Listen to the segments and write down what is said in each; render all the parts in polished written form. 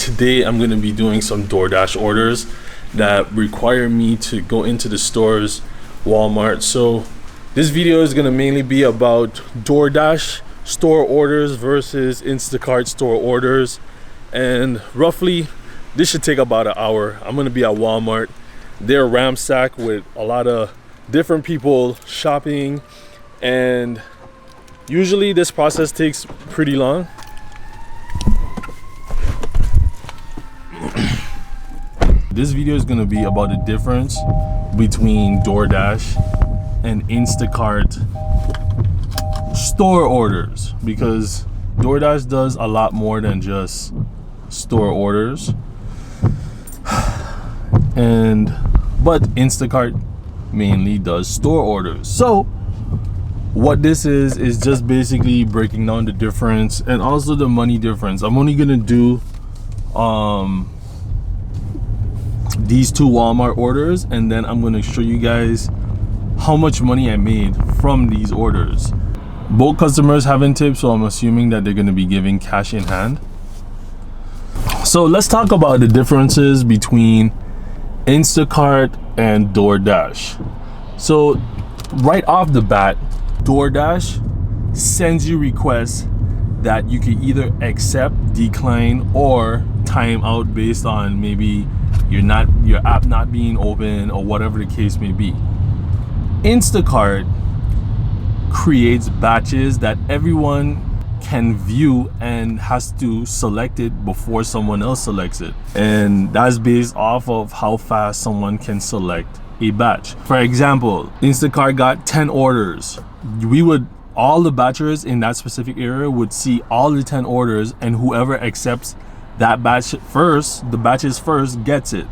today I'm going to be doing some DoorDash orders that require me to go into the stores, Walmart. So this video is going to mainly be about DoorDash store orders versus Instacart store orders, and roughly this should take about an hour. I'm going to be at Walmart. They're ramsacked with a lot of different people shopping, and usually this process takes pretty long. This video is going to be about the difference between DoorDash and Instacart store orders, because DoorDash does a lot more than just store orders, but Instacart mainly does store orders. So what this is just basically breaking down the difference and also the money difference. I'm only gonna do these two Walmart orders, and then I'm gonna show you guys how much money I made from these orders. Both customers haven't tipped, so I'm assuming that they're gonna be giving cash in hand. So let's talk about the differences between Instacart and DoorDash. So right off the bat, DoorDash sends you requests that you can either accept, decline, or time out based on maybe your app not being open or whatever the case may be. Instacart creates batches that everyone can view and has to select it before someone else selects it, and that's based off of how fast someone can select a batch. For example, Instacart got 10 orders. All the batchers in that specific area would see all the 10 orders, and whoever accepts that batch first, the batches first, gets it.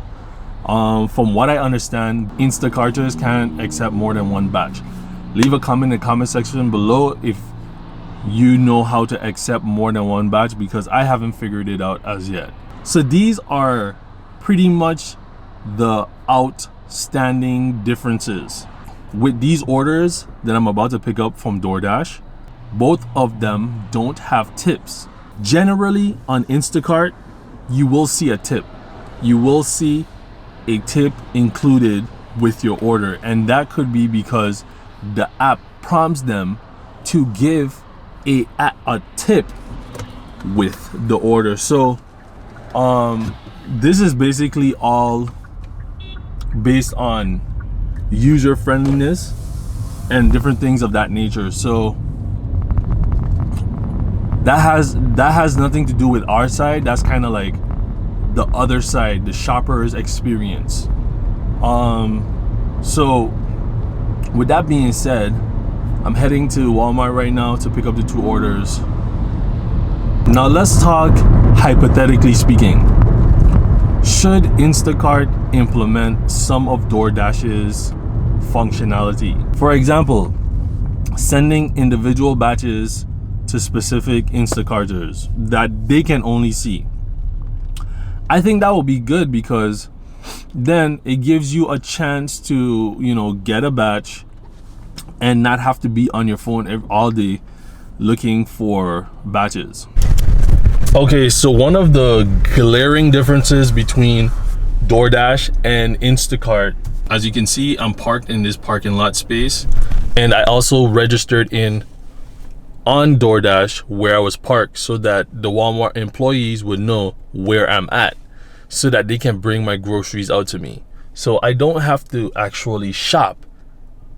From what I understand, Instacarters can't accept more than one batch. Leave a comment in the comment section below if you know how to accept more than one batch, because I haven't figured it out as yet. So these are pretty much the outstanding differences. With these orders that I'm about to pick up from DoorDash, both of them don't have tips. Generally on Instacart, you will see a tip. You will see a tip included with your order, and that could be because the app prompts them to give a tip with the order. So this is basically all based on user friendliness and different things of that nature. So that has nothing to do with our side. That's kind of like the other side, the shopper's experience. So with that being said, I'm heading to Walmart right now to pick up the two orders. Now let's talk hypothetically speaking. Should Instacart implement some of DoorDash's functionality? For example, sending individual batches to specific Instacarters that they can only see. I think that will be good, because then it gives you a chance to, get a batch and not have to be on your phone all day looking for batches. Okay, so one of the glaring differences between DoorDash and Instacart, as you can see, I'm parked in this parking lot space, and I also registered on DoorDash where I was parked, so that the Walmart employees would know where I'm at, so that they can bring my groceries out to me. So I don't have to actually shop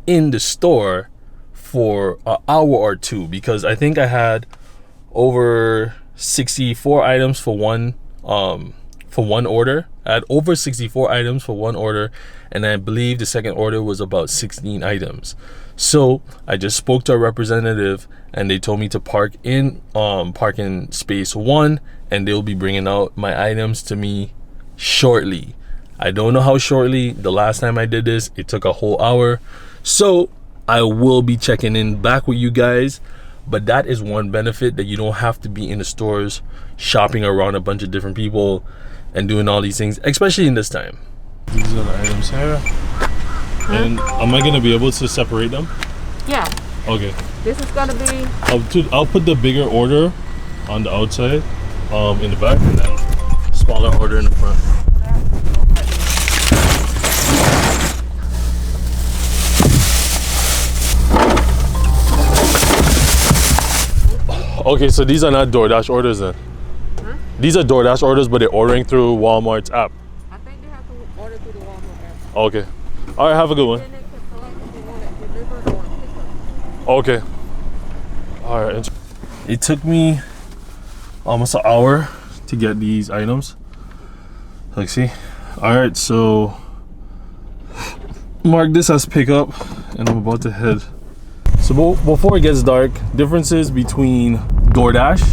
in the store for an hour or two, because I think I had over 64 items for one order. I had over 64 items for one order, and I believe the second order was about 16 items. So I just spoke to a representative, and they told me to park in parking space 1, and they'll be bringing out my items to me shortly. I don't know how shortly. The last time I did this, it took a whole hour. So I will be checking in back with you guys. But that is one benefit, that you don't have to be in the stores shopping around a bunch of different people and doing all these things, especially in this time. These are the items here. And am I gonna be able to separate them? Yeah. Okay. This is gonna be. I'll put the bigger order on the outside, in the back, and then small smaller order in the front. Okay, so these are not DoorDash orders then? Huh? These are DoorDash orders, but they're ordering through Walmart's app. I think they have to order through the Walmart app. Okay. All right, have a good one. Then they can select if they want it delivered or picked up. Okay. All right. It took me almost an hour to get these items. Like, see? All right, so mark this as pickup, and I'm about to head. So before it gets dark, differences between DoorDash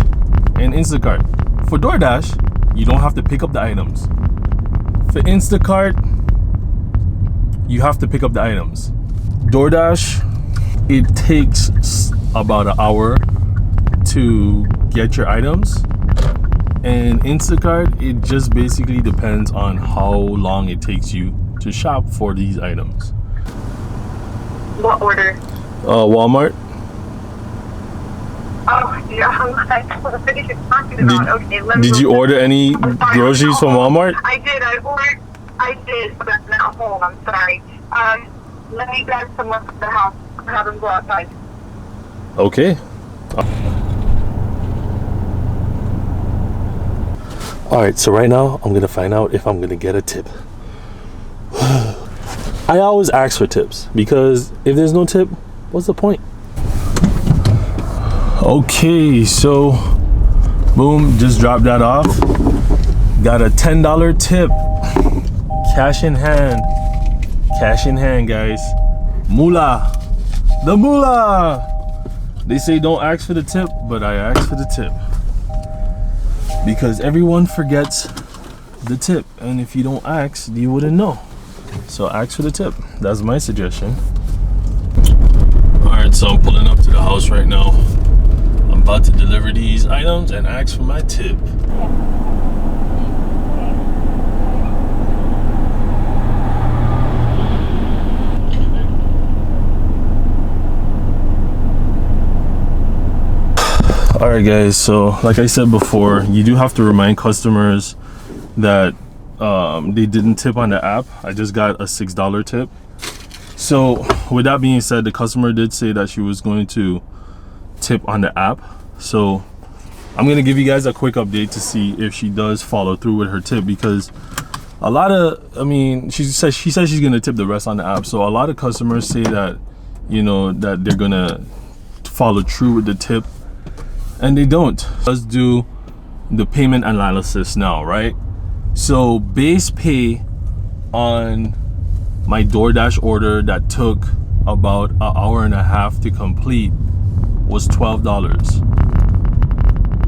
and Instacart. For DoorDash, you don't have to pick up the items. For Instacart, you have to pick up the items. DoorDash, it takes about an hour to get your items. And Instacart, it just basically depends on how long it takes you to shop for these items. What order? Walmart. Oh, yeah, I'm like, what are you talking about? Okay, let me Did you order any groceries from Walmart? I did, I did, but I'm not home, I'm sorry. Let me grab someone from the house and have them go outside. Okay. Alright, so right now, I'm gonna find out if I'm gonna get a tip. I always ask for tips, because if there's no tip, what's the point? Okay, so boom, just dropped that off. Got a $10 tip. Cash in hand. Cash in hand, guys. Moolah. The moolah. They say don't ask for the tip, but I asked for the tip. Because everyone forgets the tip, and if you don't ask, you wouldn't know. So ask for the tip. That's my suggestion. Alright, so I'm pulling up to the house right now. I'm about to deliver these items and ask for my tip. Alright guys, so like I said before, you do have to remind customers that they didn't tip on the app. I just got a $6 tip. So with that being said, the customer did say that she was going to tip on the app. So I'm going to give you guys a quick update to see if she does follow through with her tip, because a lot of, I mean, she says she's going to tip the rest on the app. So a lot of customers say that, you know, that they're going to follow through with the tip, and they don't. Let's do the payment analysis now, right? So base pay on my DoorDash order that took about an hour and a half to complete was $12.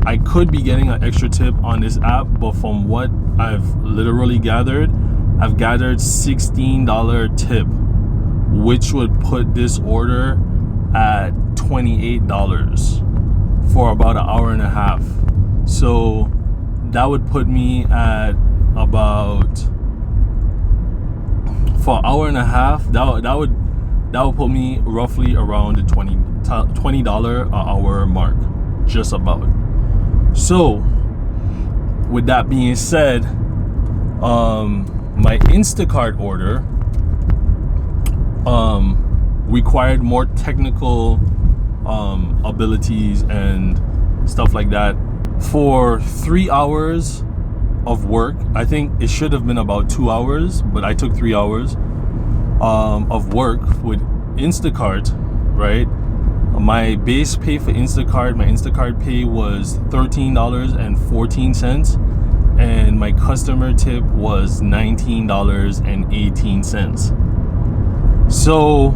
I could be getting an extra tip on this app, but from what I've literally gathered, I've gathered $16 tip, which would put this order at $28 for about an hour and a half. So that would put me at about, for an hour and a half, that would put me roughly around the $20 an hour mark, just about. So with that being said, my Instacart order required more technical abilities and stuff like that. For 3 hours of work, I think it should have been about 2 hours, but I took 3 hours of work with Instacart, right? My base pay for Instacart, my Instacart pay was $13.14, and my customer tip was $19.18. So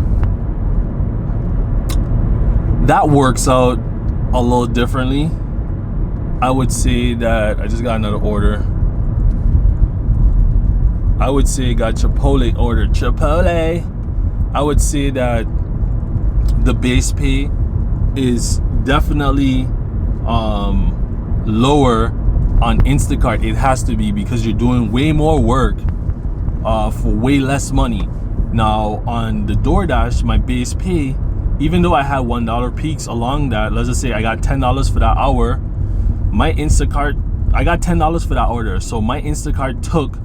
that works out a little differently. I would say that I just got another order. I would say got Chipotle order. Chipotle. I would say that the base pay is definitely lower on Instacart. It has to be, because you're doing way more work for way less money. Now on the DoorDash, my base pay, even though I had $1 peaks along that, let's just say I got $10 for that hour, my Instacart I got $10 for that order. So my Instacart took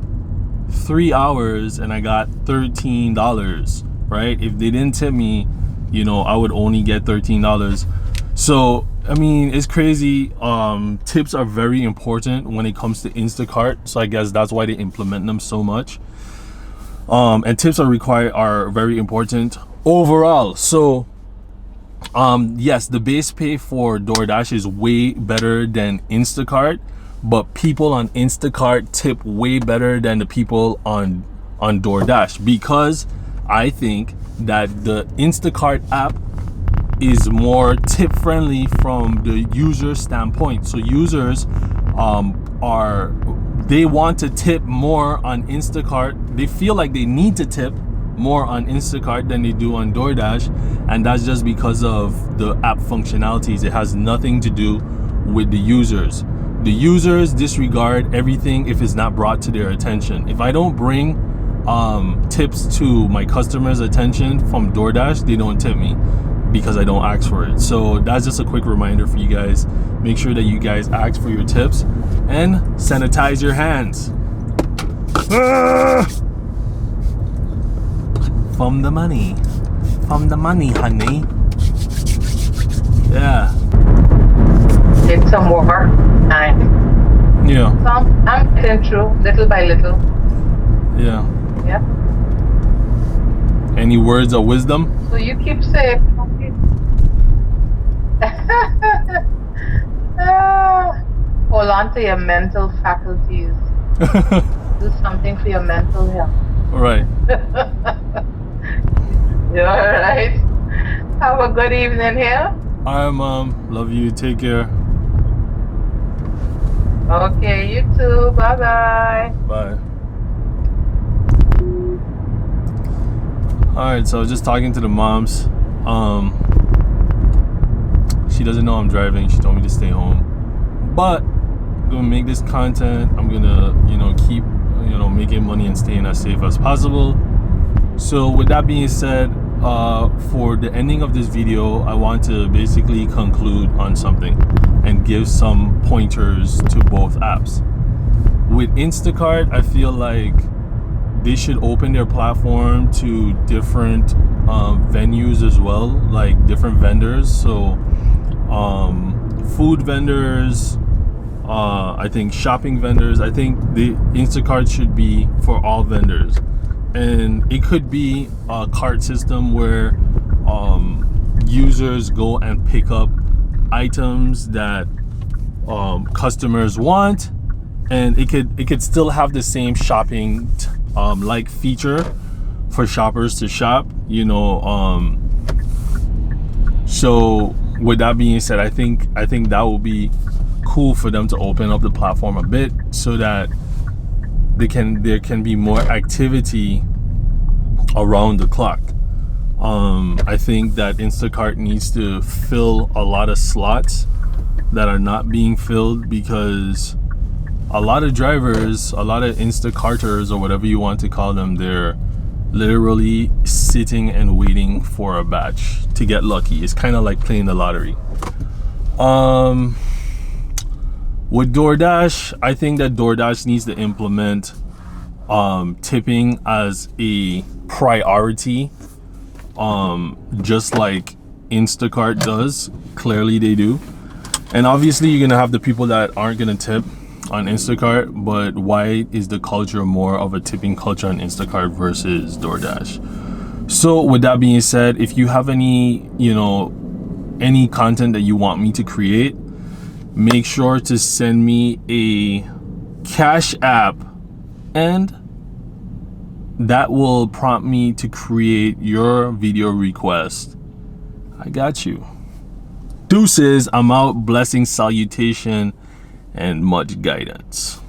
3 hours and I got $13, right? If they didn't tip me, you know, I would only get $13. So I mean, it's crazy. Tips are very important when it comes to Instacart, so I guess that's why they implement them so much. And tips are very important overall. So yes, the base pay for DoorDash is way better than Instacart, but people on Instacart tip way better than the people on DoorDash, because I think that the Instacart app is more tip friendly from the user standpoint. So users they want to tip more on Instacart. They feel like they need to tip more on Instacart than they do on DoorDash, and that's just because of the app functionalities. It has nothing to do with the users. The users disregard everything if it's not brought to their attention. If I don't bring tips to my customers' attention from DoorDash, they don't tip me because I don't ask for it. So that's just a quick reminder for you guys. Make sure that you guys ask for your tips and sanitize your hands. From the money, honey. Yeah. It's some more time. Yeah. So I'm getting through little by little. Yeah. Yeah. Any words of wisdom? So you keep safe. Hold on to your mental faculties. Do something for your mental health. All right. You alright? Have a good evening here. All right, Mom. Love you. Take care. Okay, you too. Bye-bye. Bye. All right, so I was just talking to the moms. She doesn't know I'm driving. She told me to stay home, but I'm gonna make this content. I'm gonna, keep, making money and staying as safe as possible. So with that being said, for the ending of this video, I want to basically conclude on something and give some pointers to both apps. With Instacart, I feel like they should open their platform to different venues as well, like different vendors. So food vendors, I think shopping vendors. I think the Instacart should be for all vendors, and it could be a cart system where users go and pick up items that customers want, and it could still have the same shopping like feature for shoppers to shop, so with that being said, I think that will be cool for them to open up the platform a bit so that there can be more activity around the clock. I think that Instacart needs to fill a lot of slots that are not being filled, because a lot of drivers, a lot of Instacarters, or whatever you want to call them, they're literally sitting and waiting for a batch to get lucky. It's kind of like playing the lottery. With DoorDash, I think that DoorDash needs to implement tipping as a priority, just like Instacart does. Clearly they do. And obviously you're gonna have the people that aren't gonna tip on Instacart, but why is the culture more of a tipping culture on Instacart versus DoorDash? So with that being said, if you have any content that you want me to create, make sure to send me a Cash App, and that will prompt me to create your video request. I got you. Deuces, I'm out. Blessing, salutation, and much guidance.